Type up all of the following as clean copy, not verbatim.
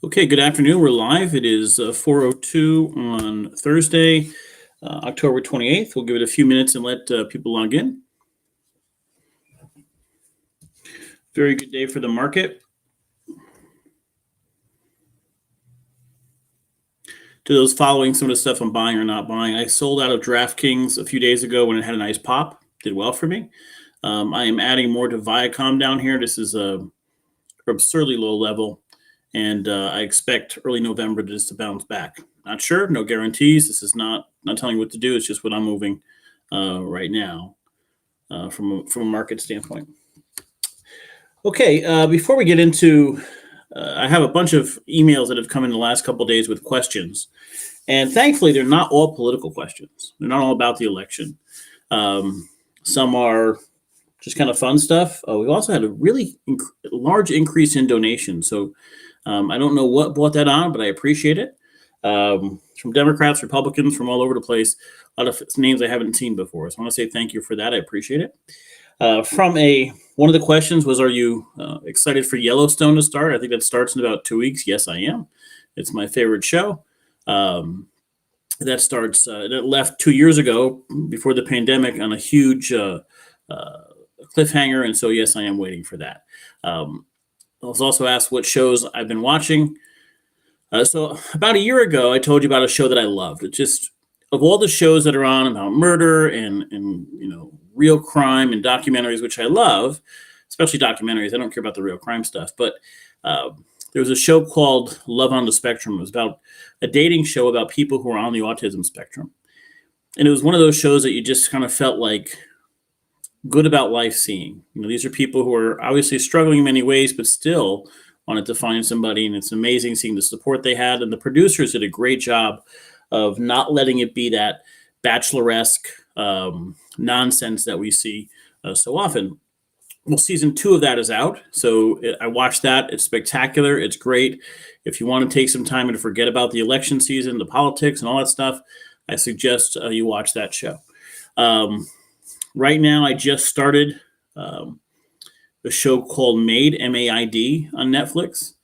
Okay, good afternoon. We're live. It is 4:02 on Thursday, October 28th. We'll give it a few minutes and let people log in. Very good day for the market. To those following some of the stuff I'm buying or not buying, I sold out of DraftKings a few days ago when it had a nice pop. Did well for me. I am adding more to Viacom down here. This is a absurdly low level, and I expect early November just to bounce back. Not sure, no guarantees. This is not telling you what to do. It's just what I'm moving right now from a market standpoint. Okay, before we get into, I have a bunch of emails that have come in the last couple of days with questions, and thankfully they're not all political questions. They're not all about the election. Some are just kind of fun stuff. We've also had a really large increase in donations. So I don't know what brought that on, but I appreciate it. From Democrats, Republicans, from all over the place, a lot of names I haven't seen before. So I want to say thank you for that. I appreciate it. One of the questions was, are you excited for Yellowstone to start? I think that starts in about 2 weeks. Yes, I am. It's my favorite show. That starts, it left 2 years ago before the pandemic on a huge cliffhanger. And so, yes, I am waiting for that. I was also asked what shows I've been watching. So about a year ago, I told you about a show that I loved. It just, of all the shows that are on about murder and real crime and documentaries, which I love, especially documentaries. I don't care about the real crime stuff, but there was a show called Love on the Spectrum. It was about a dating show about people who are on the autism spectrum. And it was one of those shows that you just kind of felt like good about life seeing. These are people who are obviously struggling in many ways, but still wanted to find somebody. And it's amazing seeing the support they had. And the producers did a great job of not letting it be that bacheloresque nonsense that we see so often. Well, season 2 of that is out. So I watched that. It's spectacular. It's great. If you want to take some time and forget about the election season, the politics and all that stuff, I suggest you watch that show. Right now, I just started a show called Maid, M-A-I-D, on Netflix.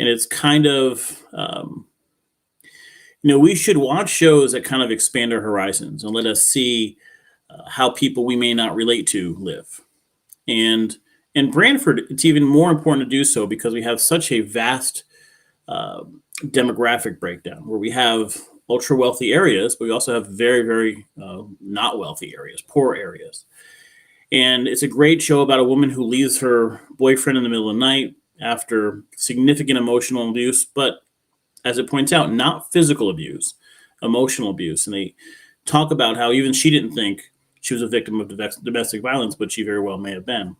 And it's kind of, we should watch shows that kind of expand our horizons and let us see how people we may not relate to live. And in Brantford, it's even more important to do so because we have such a vast demographic breakdown where we have ultra wealthy areas, but we also have very, very not wealthy areas, poor areas. And it's a great show about a woman who leaves her boyfriend in the middle of the night after significant emotional abuse, but as it points out, not physical abuse, emotional abuse. And they talk about how even she didn't think she was a victim of domestic violence, but she very well may have been.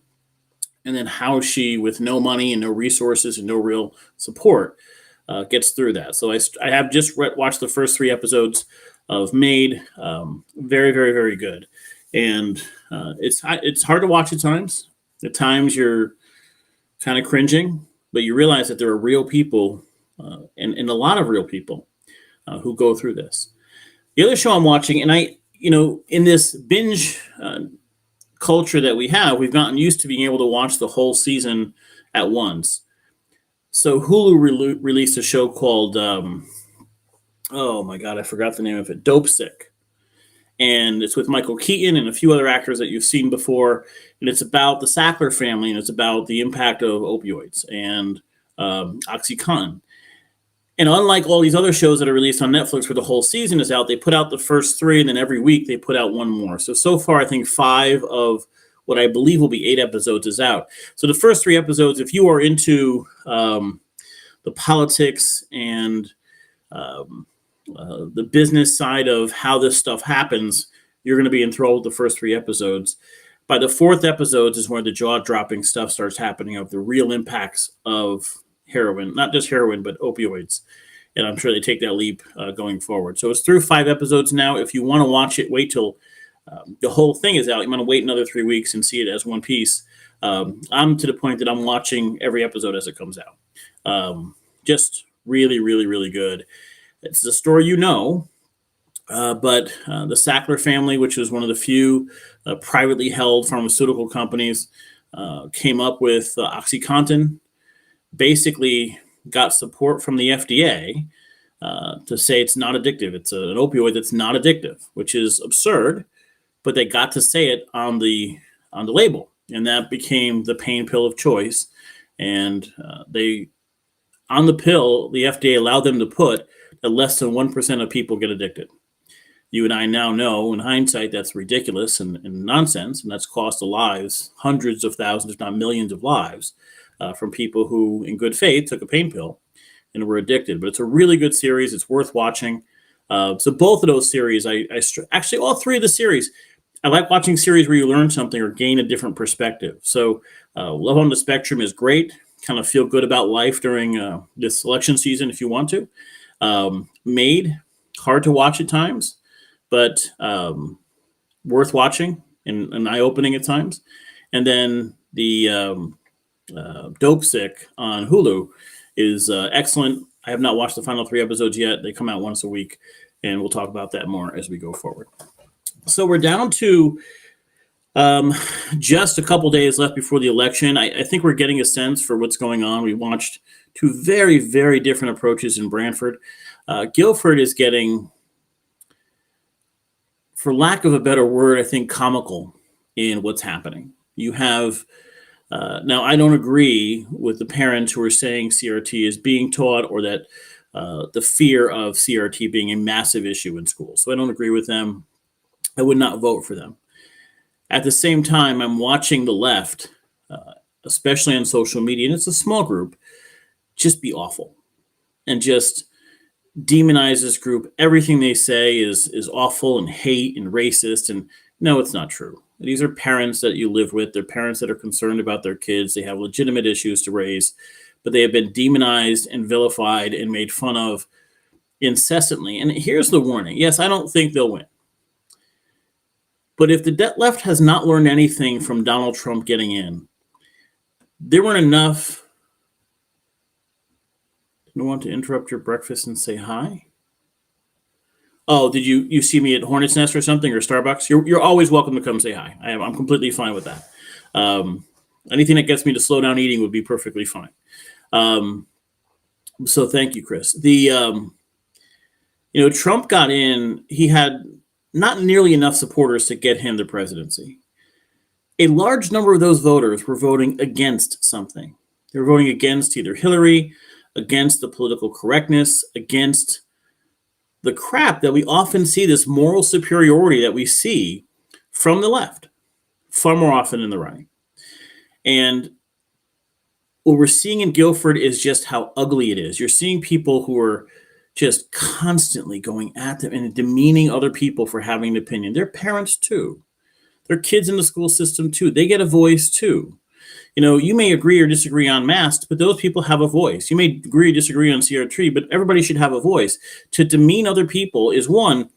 And then how she, with no money and no resources and no real support, gets through that. So I have just watched the first 3 episodes of Maid. Very, very, very good. And it's hard to watch at times. At times you're kind of cringing, but you realize that there are real people and a lot of real people who go through this. The other show I'm watching, and in this binge culture that we have, we've gotten used to being able to watch the whole season at once. So Hulu released a show called, oh my God, I forgot the name of it, Dopesick. And it's with Michael Keaton and a few other actors that you've seen before. And it's about the Sackler family, and it's about the impact of opioids and OxyContin. And unlike all these other shows that are released on Netflix where the whole season is out, they put out the first 3, and then every week they put out one more. So far, I think 5 of what I believe will be 8 episodes is out. So the first 3 episodes, if you are into the politics and the business side of how this stuff happens, you're going to be enthralled with the first 3 episodes. By the 4th episode is where the jaw-dropping stuff starts happening of the real impacts of heroin, not just heroin, but opioids. And I'm sure they take that leap going forward. So it's through 5 episodes now. If you want to watch it, wait till the whole thing is out. You want to wait another 3 weeks and see it as one piece. I'm to the point that I'm watching every episode as it comes out. Just really, really, really good. It's a story but the Sackler family, which was one of the few privately held pharmaceutical companies, came up with OxyContin. Basically, got support from the FDA to say it's not addictive. It's an opioid that's not addictive, which is absurd, but they got to say it on the label, and that became the pain pill of choice. And they on the pill, the FDA allowed them to put that less than 1% of people get addicted. You and I now know, in hindsight, that's ridiculous and nonsense, and that's cost the lives, hundreds of thousands, if not millions of lives, from people who, in good faith, took a pain pill and were addicted. But it's a really good series. It's worth watching. So both of those series, actually all three of the series, I like watching series where you learn something or gain a different perspective. So Love on the Spectrum is great. Kind of feel good about life during this election season if you want to. Made, hard to watch at times, but worth watching and eye-opening at times. And then the Dopesick on Hulu is excellent. I have not watched the final 3 episodes yet. They come out once a week, and we'll talk about that more as we go forward. So we're down to just a couple days left before the election. I think we're getting a sense for what's going on. We watched 2 very, very different approaches in Brantford. Guilford is getting, for lack of a better word, I think comical in what's happening. You have, now I don't agree with the parents who are saying CRT is being taught or that the fear of CRT being a massive issue in schools. So I don't agree with them. I would not vote for them. At the same time, I'm watching the left, especially on social media, and it's a small group, just be awful and just demonize this group. Everything they say is awful and hate and racist. And no, it's not true. These are parents that you live with. They're parents that are concerned about their kids. They have legitimate issues to raise, but they have been demonized and vilified and made fun of incessantly. And here's the warning. Yes, I don't think they'll win. But if the left has not learned anything from Donald Trump getting in, there weren't enough. You want to interrupt your breakfast and say hi? Oh, did you see me at Hornet's Nest or something, or Starbucks? You're always welcome to come say hi. I'm completely fine with that. Anything that gets me to slow down eating would be perfectly fine. So thank you, Chris. Trump got in. He had not nearly enough supporters to get him the presidency. A large number of those voters were voting against something. They were voting against either Hillary, against the political correctness, against the crap that we often see, this moral superiority that we see from the left, far more often than the right. And what we're seeing in Guilford is just how ugly it is. You're seeing people who are just constantly going at them and demeaning other people for having an opinion. They're parents too. They're kids in the school system too. They get a voice too. You may agree or disagree on masks, but those people have a voice. You may agree or disagree on CRT, but everybody should have a voice. To demean other people is, one,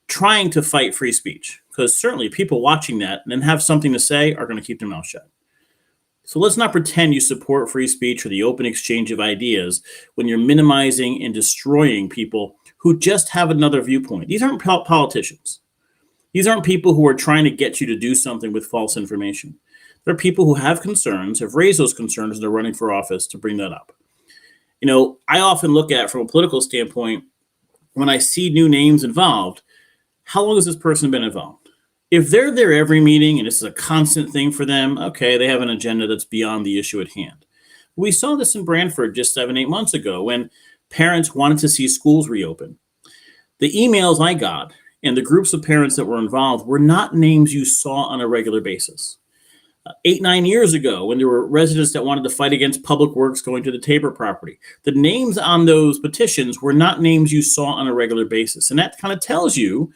trying to fight free speech, because certainly people watching that and have something to say are going to keep their mouth shut. So let's not pretend you support free speech or the open exchange of ideas when you're minimizing and destroying people who just have another viewpoint. These aren't politicians. These aren't people who are trying to get you to do something with false information. There are people who have concerns, have raised those concerns, and they're running for office to bring that up. I often look at, from a political standpoint, when I see new names involved, how long has this person been involved? If they're there every meeting and this is a constant thing for them, okay, they have an agenda that's beyond the issue at hand. We saw this in Brantford just 7-8 months ago when parents wanted to see schools reopen. The emails I got and the groups of parents that were involved were not names you saw on a regular basis. 8-9 years ago, when there were residents that wanted to fight against public works going to the Tabor property, the names on those petitions were not names you saw on a regular basis. And that kind of tells you,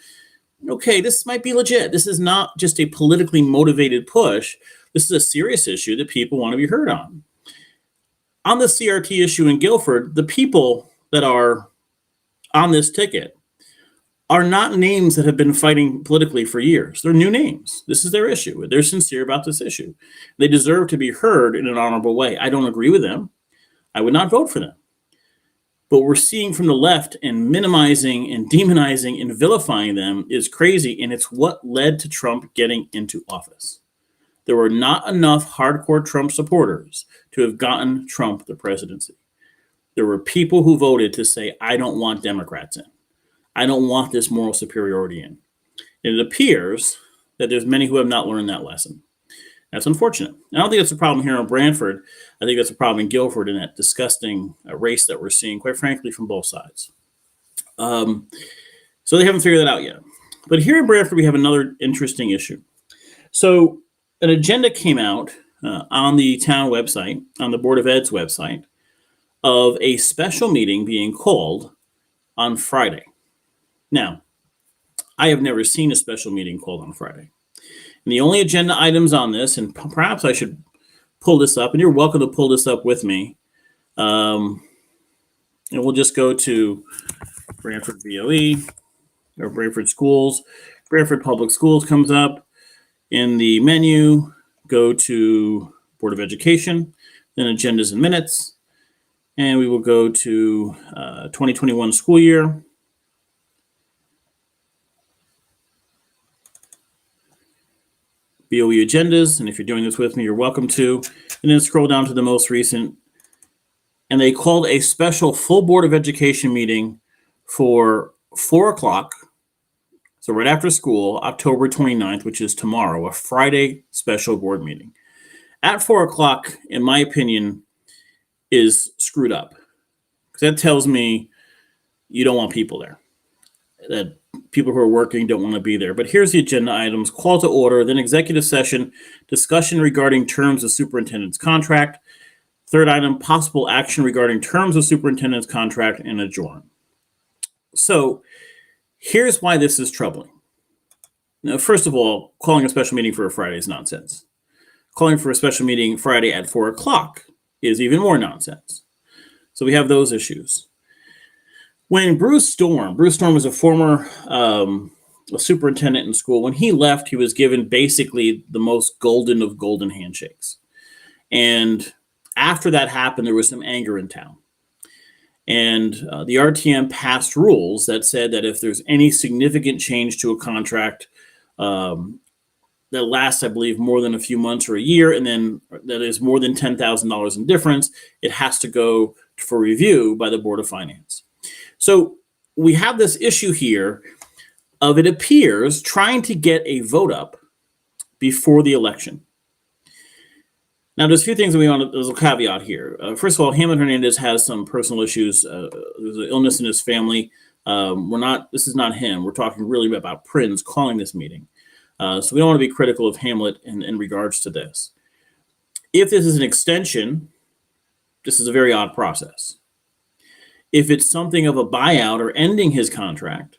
okay, this might be legit. This is not just a politically motivated push. This is a serious issue that people want to be heard on. On the CRT issue in Guilford, the people that are on this ticket are not names that have been fighting politically for years. They're new names. This is their issue. They're sincere about this issue. They deserve to be heard in an honorable way. I don't agree with them. I would not vote for them. But what we're seeing from the left and minimizing and demonizing and vilifying them is crazy, and it's what led to Trump getting into office. There were not enough hardcore Trump supporters to have gotten Trump the presidency. There were people who voted to say, I don't want Democrats in. I don't want this moral superiority in. And it appears that there's many who have not learned that lesson. That's unfortunate. I don't think that's a problem here in Brantford. I think that's a problem in Guilford in that disgusting race that we're seeing, quite frankly, from both sides. So they haven't figured that out yet. But here in Brantford, we have another interesting issue. So an agenda came out on the town website, on the Board of Ed's website, of a special meeting being called on Friday. Now, I have never seen a special meeting called on Friday. And the only agenda items on this, and perhaps I should pull this up, and you're welcome to pull this up with me. And we'll just go to Brantford BOE or Brantford Schools. Brantford Public Schools comes up. In the menu, go to Board of Education, then Agendas and Minutes, and we will go to 2021 school year. BOE agendas, and if you're doing this with me, you're welcome to. And then scroll down to the most recent. And they called a special full Board of Education meeting for 4 o'clock. So right after school, October 29th, which is tomorrow, a Friday special board meeting. At 4 o'clock, in my opinion, is screwed up. Because that tells me you don't want people there. That people who are working don't want to be there. But here's the agenda items: call to order, then executive session, discussion regarding terms of superintendent's contract. Third item, possible action regarding terms of superintendent's contract, and adjourn. So here's why this is troubling. Now, first of all, calling a special meeting for a Friday is nonsense. Calling for a special meeting Friday at 4 o'clock is even more nonsense. So we have those issues. When Bruce Storm was a former a superintendent in school. When he left, he was given basically the most golden of golden handshakes. And after that happened, there was some anger in town. And the RTM passed rules that said that if there's any significant change to a contract that lasts, I believe, more than a few months or a year, and then that is more than $10,000 in difference, it has to go for review by the Board of Finance. So we have this issue here of, it appears, trying to get a vote up before the election. Now, there's a few things there's a caveat here. First of all, Hamlet Hernandez has some personal issues. There's an illness in his family. This is not him. We're talking really about Prinz calling this meeting. So we don't want to be critical of Hamlet in regards to this. If this is an extension, this is a very odd process. If it's something of a buyout or ending his contract,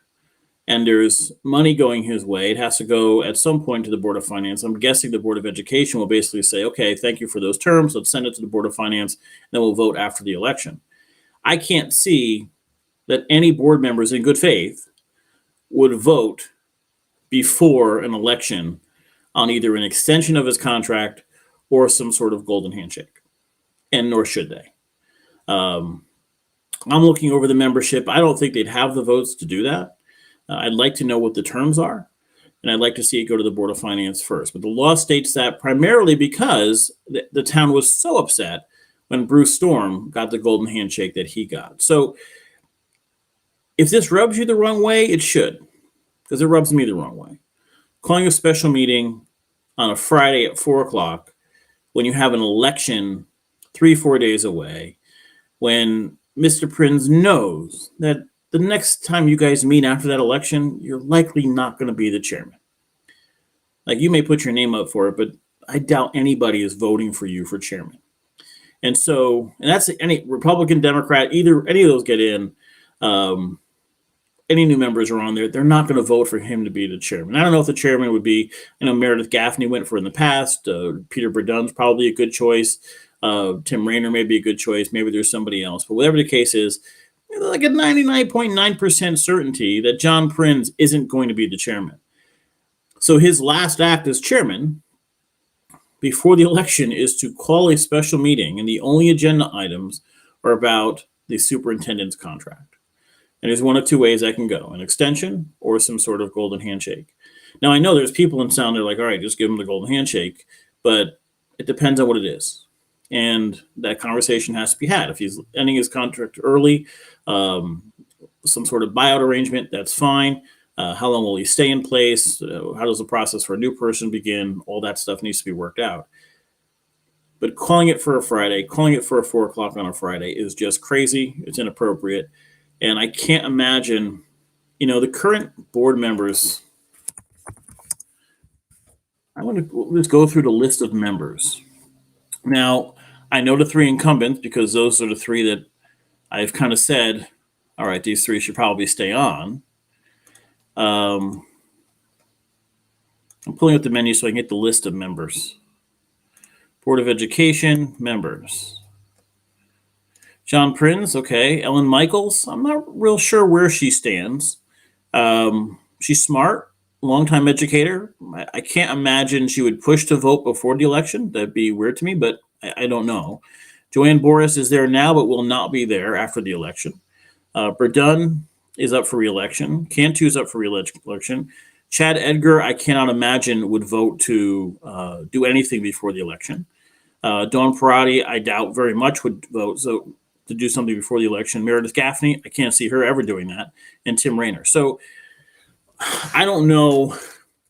and there's money going his way, it has to go at some point to the Board of Finance. I'm guessing the Board of Education will basically say, okay, thank you for those terms. Let's send it to the Board of Finance. Then we'll vote after the election. I can't see that any board members in good faith would vote before an election on either an extension of his contract or some sort of golden handshake. And nor should they. I'm looking over the membership. I don't think they'd have the votes to do that. I'd like to know what the terms are, and I'd like to see it go to the Board of Finance first. But the law states that primarily because the town was so upset when Bruce Storm got the golden handshake that he got. So if this rubs you the wrong way, it should, because it rubs me the wrong way. Calling a special meeting on a Friday at 4 o'clock when you have an election 3-4 days away, when Mr. Prinz knows that the next time you guys meet after that election, you're likely not going to be the chairman. Like, you may put your name up for it, but I doubt anybody is voting for you for chairman. And that's any Republican, Democrat, either any of those get in. Any new members are on there, they're not going to vote for him to be the chairman. I don't know if the chairman would be, Meredith Gaffney went for in the past. Peter Burdun's probably a good choice. Tim Raynor may be a good choice. Maybe there's somebody else. But whatever the case is, like a 99.9% certainty that John Prinz isn't going to be the chairman. So his last act as chairman before the election is to call a special meeting, and the only agenda items are about the superintendent's contract. And there's one of two ways that can go: an extension or some sort of golden handshake. Now, I know there's people in town that are like, all right, just give them the golden handshake, but it depends on what it is. And that conversation has to be had. If he's ending his contract early, some sort of buyout arrangement, that's fine. How long will he stay in place? How does the process for a new person begin? All that stuff needs to be worked out. But calling it for a Friday, calling it for a 4 o'clock on a Friday is just crazy. It's inappropriate. And I can't imagine, the current board members. I want to just go through the list of members. Now, I know the 3 incumbents because those are the 3 that I've kind of said, all right, these 3 should probably stay on. I'm pulling up the menu so I can get the list of members. Board of Education, members. John Prinz, okay. Ellen Michaels, I'm not real sure where she stands. She's smart, longtime educator. I can't imagine she would push to vote before the election. That'd be weird to me, but I don't know. Joanne Boris is there now, but will not be there after the election. Verdun is up for re-election. Cantu's up for re-election. Chad Edgar, I cannot imagine would vote to do anything before the election. Dawn Parati, I doubt very much would vote to do something before the election. Meredith Gaffney, I can't see her ever doing that. And Tim Raynor. So I don't know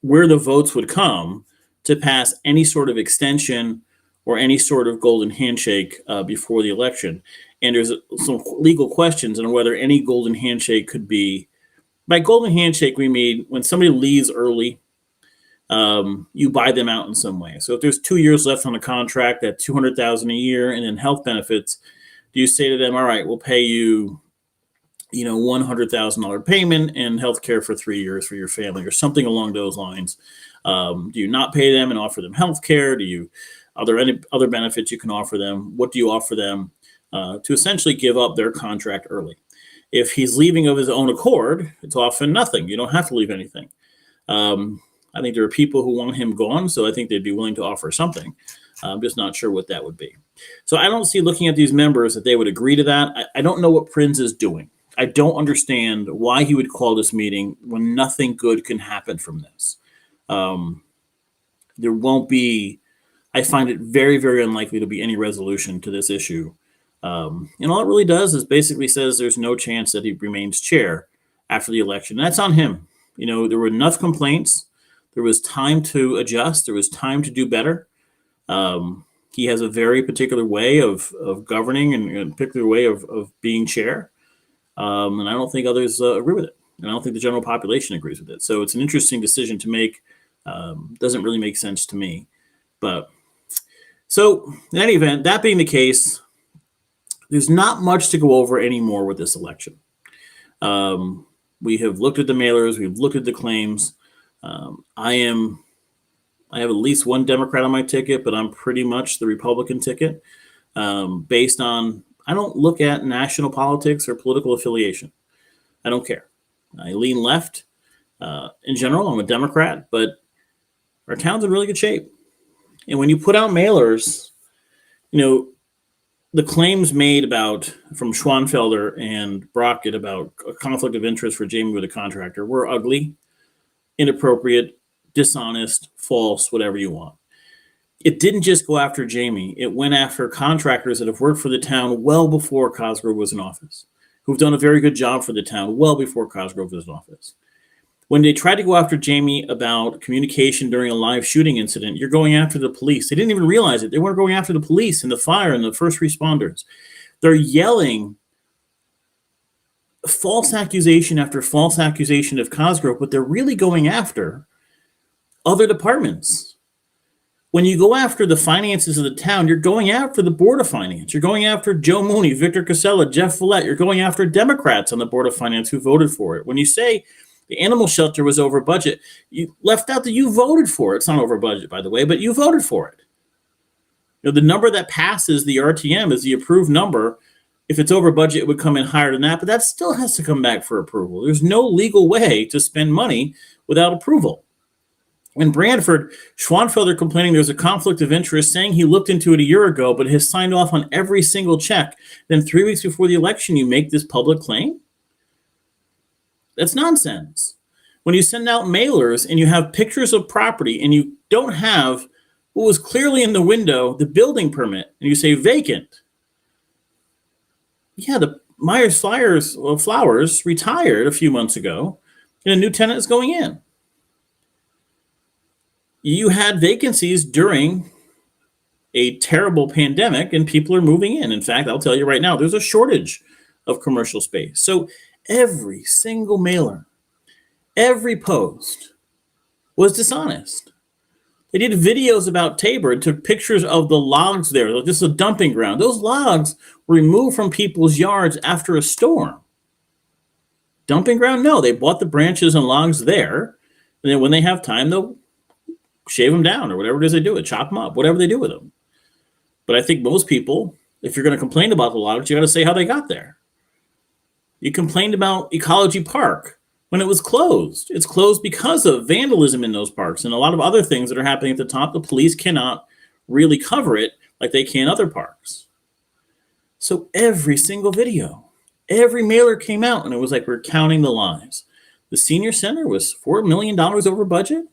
where the votes would come to pass any sort of extension or any sort of golden handshake before the election. And there's some legal questions on whether any golden handshake could be. By golden handshake, we mean when somebody leaves early, you buy them out in some way. So if there's 2 years left on the contract at $200,000 a year and then health benefits, do you say to them, all right, we'll pay you, $100,000 payment and health care for 3 years for your family or something along those lines? Do you not pay them and offer them health care? Are there any other benefits you can offer them? What do you offer them to essentially give up their contract early? If he's leaving of his own accord, it's often nothing. You don't have to leave anything. I think there are people who want him gone, so I think they'd be willing to offer something. I'm just not sure what that would be. So I don't see, looking at these members, that they would agree to that. I don't know what Prinz is doing. I don't understand why he would call this meeting when nothing good can happen from this. There won't be, I find it very, very unlikely to be any resolution to this issue. And all it really does is basically says there's no chance that he remains chair after the election. And that's on him. There were enough complaints. There was time to adjust. There was time to do better. He has a very particular way of governing and a particular way of being chair. And I don't think others agree with it. And I don't think the general population agrees with it. So it's an interesting decision to make. Doesn't really make sense to me. But so in any event, that being the case, there's not much to go over anymore with this election. We have looked at the mailers. We've looked at the claims. I have at least one Democrat on my ticket, but I'm pretty much the Republican ticket based on, I don't look at national politics or political affiliation. I don't care. I lean left. In general, I'm a Democrat, but our town's in really good shape. And when you put out mailers, the claims made from Schwanfelder and Brockett about a conflict of interest for Jamie with a contractor were ugly, inappropriate, dishonest, false, whatever you want. It didn't just go after Jamie. It went after contractors that have worked for the town well before Cosgrove was in office, who've done a very good job for the town well before Cosgrove was in office. When they tried to go after Jamie about communication during a live shooting incident, you're going after the police. They didn't even realize it. They weren't going after the police and the fire and the first responders. They're yelling false accusation after false accusation of Cosgrove, but they're really going after other departments. When you go after the finances of the town, you're going after the Board of Finance. You're going after Joe Mooney, Victor Casella, Jeff Follett. You're going after Democrats on the Board of Finance who voted for it. When you say the animal shelter was over budget, you left out that you voted for it. It's not over budget, by the way, but you voted for it. The number that passes the RTM is the approved number. If it's over budget, it would come in higher than that, but that still has to come back for approval. There's no legal way to spend money without approval. In Brantford, Schwanfelder complaining there's a conflict of interest, saying he looked into it a year ago, but has signed off on every single check. Then 3 weeks before the election, you make this public claim? That's nonsense. When you send out mailers and you have pictures of property and you don't have what was clearly in the window, the building permit, and you say vacant. Yeah, the Myers Flowers retired a few months ago, and a new tenant is going in. You had vacancies during a terrible pandemic, and people are moving in. In fact, I'll tell you right now, there's a shortage of commercial space. So every single mailer, every post was dishonest. They did videos about Tabor and took pictures of the logs there. This is a dumping ground. Those logs were removed from people's yards after a storm. Dumping ground? No, they bought the branches and logs there. And then when they have time, they'll shave them down or whatever it is they do, chop them up, whatever they do with them. But I think most people, if you're going to complain about the logs, you got to say how they got there. You complained about Ecology Park when it was closed. It's closed because of vandalism in those parks and a lot of other things that are happening at the top. The police cannot really cover it like they can other parks. So every single video, every mailer came out, and it was like we're counting the lives. The senior center was $4 million over budget.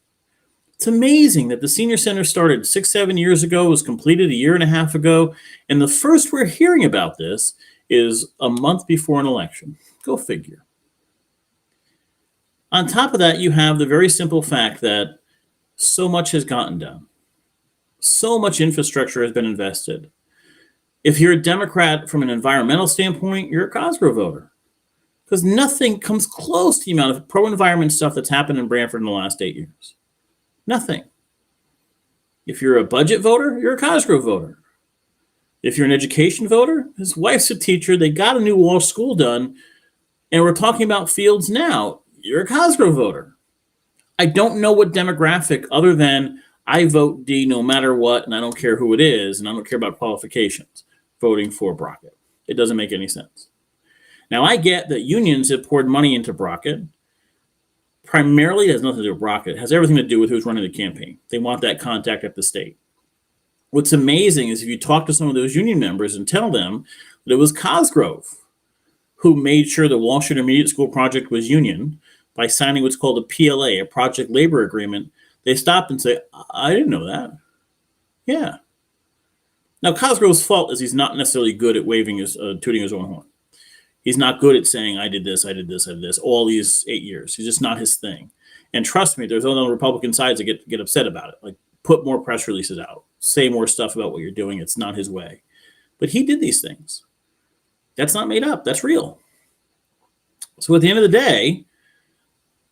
It's amazing that the senior center started 6-7 years ago, was completed a year and a half ago, and the first we're hearing about this is a month before an election. Go figure. On top of that, you have the very simple fact that so much has gotten done. So much infrastructure has been invested. If you're a Democrat from an environmental standpoint, you're a Cosgrove voter, because nothing comes close to the amount of pro-environment stuff that's happened in Branford in the last 8 years. Nothing. If you're a budget voter, you're a Cosgrove voter. If you're an education voter, his wife's a teacher, they got a new Walsh school done, and we're talking about fields now, you're a Cosgrove voter. I don't know what demographic other than I vote D no matter what, and I don't care who it is, and I don't care about qualifications, voting for Brockett. It doesn't make any sense. Now, I get that unions have poured money into Brockett. Primarily, it has nothing to do with Brockett. It has everything to do with who's running the campaign. They want that contact at the state. What's amazing is if you talk to some of those union members and tell them that it was Cosgrove who made sure the Walsh Intermediate School project was union by signing what's called a PLA, a project labor agreement, they stop and say, I didn't know that. Yeah. Now, Cosgrove's fault is he's not necessarily good at tooting his own horn. He's not good at saying, I did this, I did this, I did this, all these 8 years. He's just not his thing. And trust me, there's other Republican sides that get upset about it. Like, put more press releases out. Say more stuff about what you're doing. It's not his way. But he did these things. That's not made up. That's real. So at the end of the day,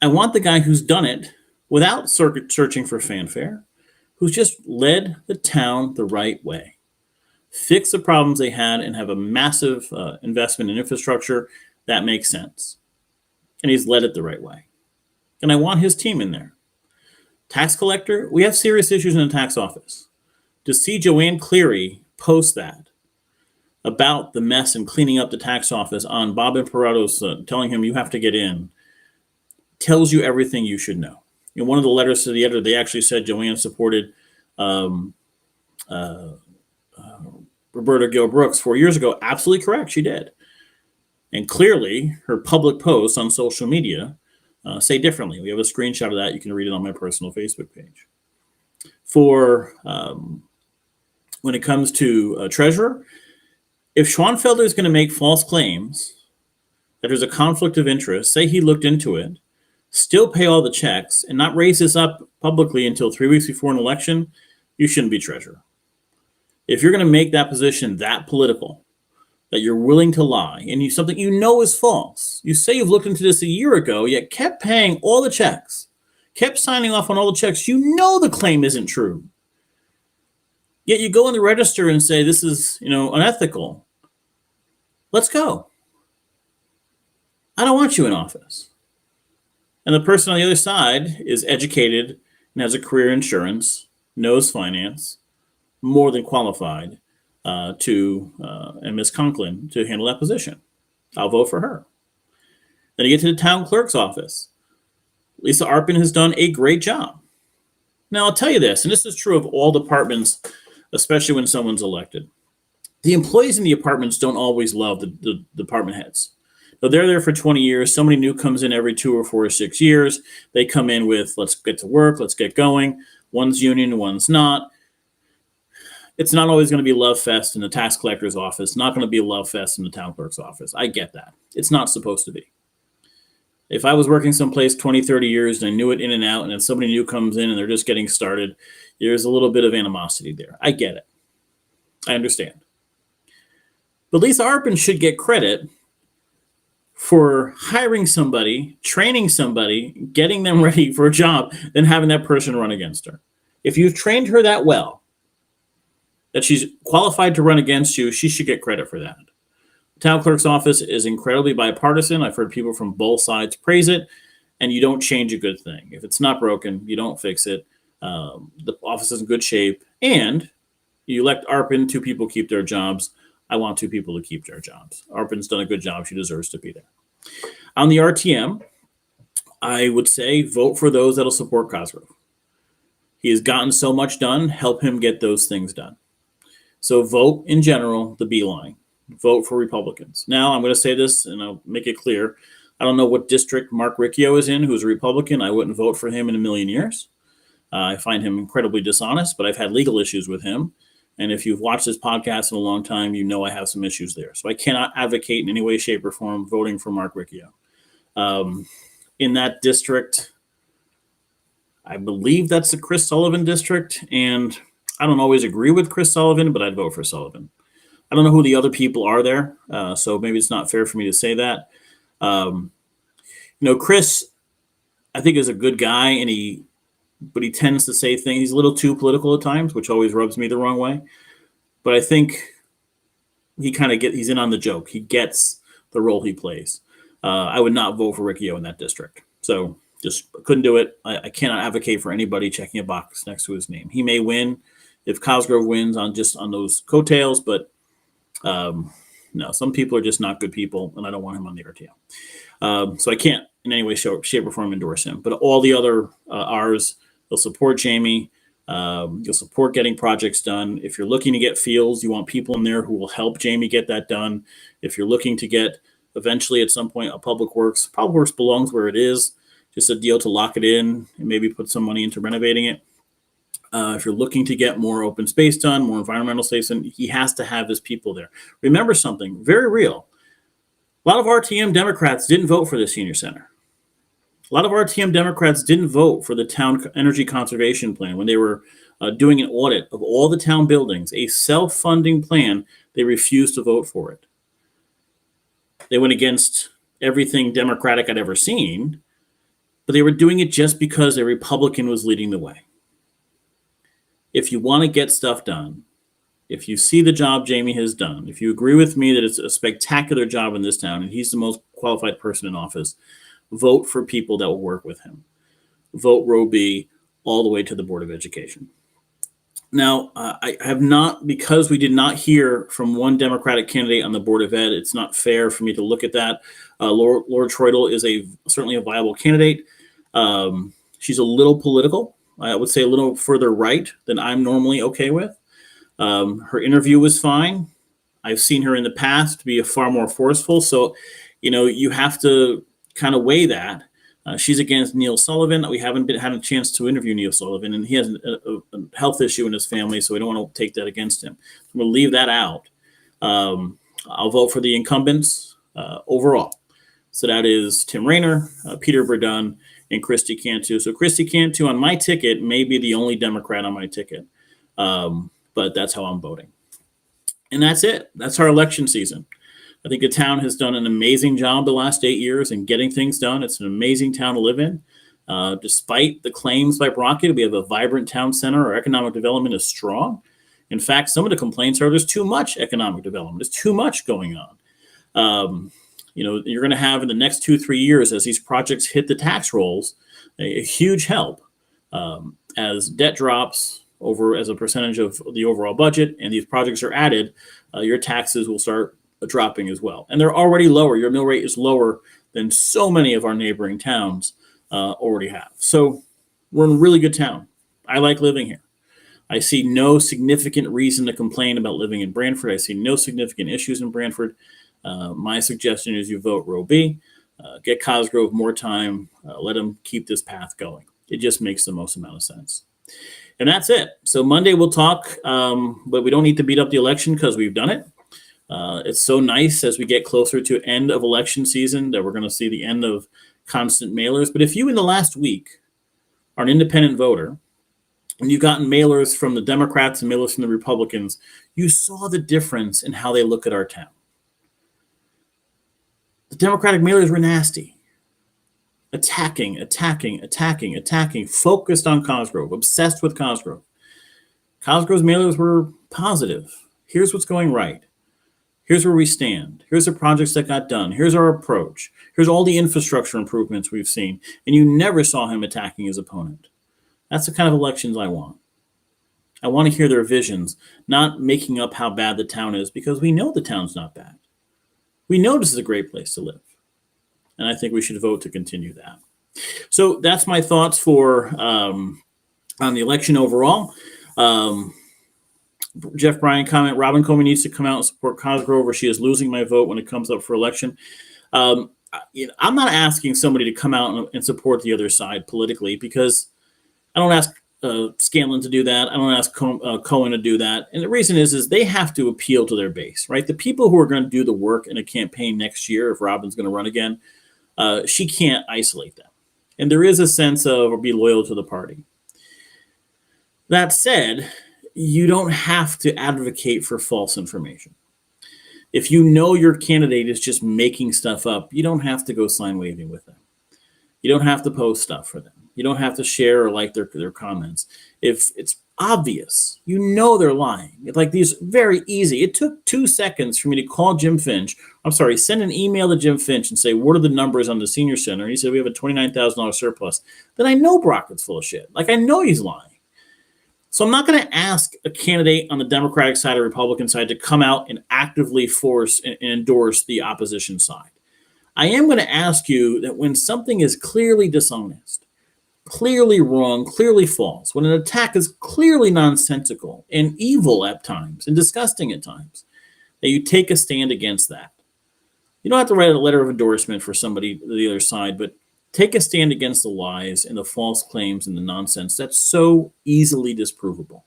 I want the guy who's done it without searching for fanfare, who's just led the town the right way. Fix the problems they had and have a massive investment in infrastructure that makes sense. And he's led it the right way. And I want his team in there. Tax collector, we have serious issues in the tax office. To see Joanne Cleary post that about the mess and cleaning up the tax office on Bob Imperado's telling him you have to get in, tells you everything you should know. In one of the letters to the editor, they actually said Joanne supported Roberta Gill Brooks 4 years ago. Absolutely correct, she did. And clearly, her public posts on social media say differently. We have a screenshot of that. You can read it on my personal Facebook page. For when it comes to treasurer, if Schwanfelder is going to make false claims that there's a conflict of interest, say he looked into it, still pay all the checks, and not raise this up publicly until 3 weeks before an election, you shouldn't be treasurer. If you're going to make that position that political, that you're willing to lie, and something you know is false, you say you've looked into this a year ago, yet kept paying all the checks, kept signing off on all the checks, you know the claim isn't true. Yet you go in the register and say this is, unethical. Let's go. I don't want you in office. And the person on the other side is educated and has a career in insurance, knows finance, more than qualified and Ms. Conklin to handle that position. I'll vote for her. Then you get to the town clerk's office. Lisa Arpin has done a great job. Now, I'll tell you this, and this is true of all departments, especially when someone's elected. The employees in the departments don't always love the department heads. So they're there for 20 years. Somebody new comes in every 2 or 4 or 6 years. They come in with, let's get to work, let's get going. One's union, one's not. It's not always going to be a love fest in the tax collector's office, not going to be a love fest in the town clerk's office. I get that. It's not supposed to be. If I was working someplace 20, 30 years and I knew it in and out, and then somebody new comes in and they're just getting started, there's a little bit of animosity there. I get it. I understand. But Lisa Arpin should get credit for hiring somebody, training somebody, getting them ready for a job, than having that person run against her. If you've trained her that well, that she's qualified to run against you, she should get credit for that. The town clerk's office is incredibly bipartisan. I've heard people from both sides praise it, and you don't change a good thing. If it's not broken, you don't fix it. The office is in good shape, and you elect Arpin, 2 people keep their jobs. I want 2 people to keep their jobs. Arpin's done a good job. She deserves to be there. On the RTM, I would say vote for those that'll support Cosgrove. He has gotten so much done. Help him get those things done. So vote in general, the beeline. Vote for Republicans. Now, I'm going to say this, and I'll make it clear. I don't know what district Mark Riccio is in, who's a Republican. I wouldn't vote for him in a million years. I find him incredibly dishonest, but I've had legal issues with him. And if you've watched this podcast in a long time, you know I have some issues there. So I cannot advocate in any way, shape, or form voting for Mark Riccio. In that district, I believe that's the Chris Sullivan district, and I don't always agree with Chris Sullivan, but I'd vote for Sullivan. I don't know who the other people are there, so maybe it's not fair for me to say that. Chris, I think, is a good guy, but he tends to say things. He's a little too political at times, which always rubs me the wrong way. But I think he's in on the joke. He gets the role he plays. I would not vote for Riccio in that district. So just couldn't do it. I cannot advocate for anybody checking a box next to his name. He may win if Cosgrove wins on those coattails, but no, some people are just not good people, and I don't want him on the RTL. So I can't in any way, shape, or form endorse him. But all the other R's, they'll support Jamie. You'll support getting projects done. If you're looking to get fields, you want people in there who will help Jamie get that done. If you're looking to get eventually at some point a Public Works belongs where it is, just a deal to lock it in and maybe put some money into renovating it. If you're looking to get more open space done, more environmental space done, he has to have his people there. Remember something very real. A lot of RTM Democrats didn't vote for the senior center. A lot of RTM Democrats didn't vote for the town energy conservation plan when they were doing an audit of all the town buildings, a self-funding plan. They refused to vote for it. They went against everything Democratic I'd ever seen, but they were doing it just because a Republican was leading the way. If you want to get stuff done, if you see the job Jamie has done, if you agree with me that it's a spectacular job in this town and he's the most qualified person in office, vote for people that will work with him. Vote row B all the way to the Board of Education. Now, I have not, because we did not hear from one Democratic candidate on the Board of Ed, it's not fair for me to look at that. Laura Troidel is certainly a viable candidate. She's a little political. I would say a little further right than I'm normally okay with. Her interview was fine. I've seen her in the past be far more forceful. So, you have to kind of weigh that. She's against Neil Sullivan. We haven't had a chance to interview Neil Sullivan, and he has a health issue in his family, so we don't want to take that against him. I'm going to leave that out. I'll vote for the incumbents overall. So that is Tim Raynor, Peter Verdun, and Christy Cantu. So Christy Cantu on my ticket may be the only Democrat on my ticket, but that's how I'm voting. And that's it. That's our election season. I think the town has done an amazing job the last 8 years in getting things done. It's an amazing town to live in. Despite the claims by Brockett, we have a vibrant town center. Our economic development is strong. In fact, some of the complaints are there's too much economic development. There's too much going on. You're going to have in the next 2-3 years, as these projects hit the tax rolls, a huge help as debt drops over as a percentage of the overall budget, and these projects are added, your taxes will start dropping as well. And they're already lower. Your mill rate is lower than so many of our neighboring towns already have. So we're in a really good town. I like living here. I see no significant reason to complain about living in Brantford. I see no significant issues in Brantford. My suggestion is you vote row B, get Cosgrove more time, let him keep this path going. It just makes the most amount of sense. And that's it. So Monday we'll talk, but we don't need to beat up the election because we've done it. It's so nice as we get closer to end of election season that we're going to see the end of constant mailers. But if you in the last week are an independent voter and you've gotten mailers from the Democrats and mailers from the Republicans, you saw the difference in how they look at our town. The Democratic mailers were nasty. Attacking, focused on Cosgrove, obsessed with Cosgrove. Cosgrove's mailers were positive. Here's what's going right. Here's where we stand. Here's the projects that got done. Here's our approach. Here's all the infrastructure improvements we've seen. And you never saw him attacking his opponent. That's the kind of elections I want. I want to hear their visions, not making up how bad the town is, because we know the town's not bad. We know this is a great place to live. And I think we should vote to continue that. So that's my thoughts for on the election overall. Jeff Bryan comment, Robin Comey needs to come out and support Cosgrove or she is losing my vote when it comes up for election. I'm not asking somebody to come out and support the other side politically, because I don't ask Scanlon to do that. I don't ask Cohen to do that. And the reason is they have to appeal to their base, right? The people who are going to do the work in a campaign next year, if Robin's going to run again, she can't isolate them. And there is a sense of or be loyal to the party. That said, you don't have to advocate for false information. If you know your candidate is just making stuff up, you don't have to go sign waving with them. You don't have to post stuff for them. You don't have to share or like their comments. If it's obvious, you know they're lying. It's like these very easy. It took 2 seconds for me to call Jim Finch. Send an email to Jim Finch and say, what are the numbers on the senior center? And he said, we have a $29,000 surplus. Then I know Brockett's full of shit. Like I know he's lying. So I'm not going to ask a candidate on the Democratic side or Republican side to come out and actively force and endorse the opposition side. I am going to ask you that when something is clearly dishonest, clearly wrong, clearly false, when an attack is clearly nonsensical and evil at times and disgusting at times, that you take a stand against that. You don't have to write a letter of endorsement for somebody on the other side, but take a stand against the lies and the false claims and the nonsense that's so easily disprovable.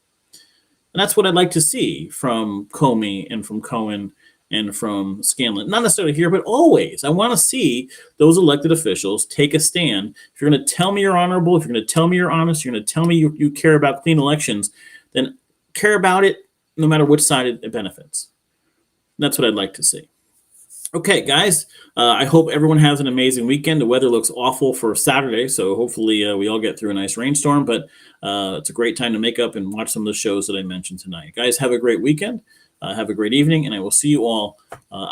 And that's what I'd like to see from Comey and from Cohen and from Scanlon. Not necessarily here, but always. I want to see those elected officials take a stand. If you're going to tell me you're honorable, if you're going to tell me you're honest, you're going to tell me you care about clean elections, then care about it no matter which side it benefits. That's what I'd like to see. Okay, guys, I hope everyone has an amazing weekend. The weather looks awful for Saturday, so hopefully we all get through a nice rainstorm, but it's a great time to make up and watch some of the shows that I mentioned tonight. Guys, have a great weekend. Have a great evening, and I will see you all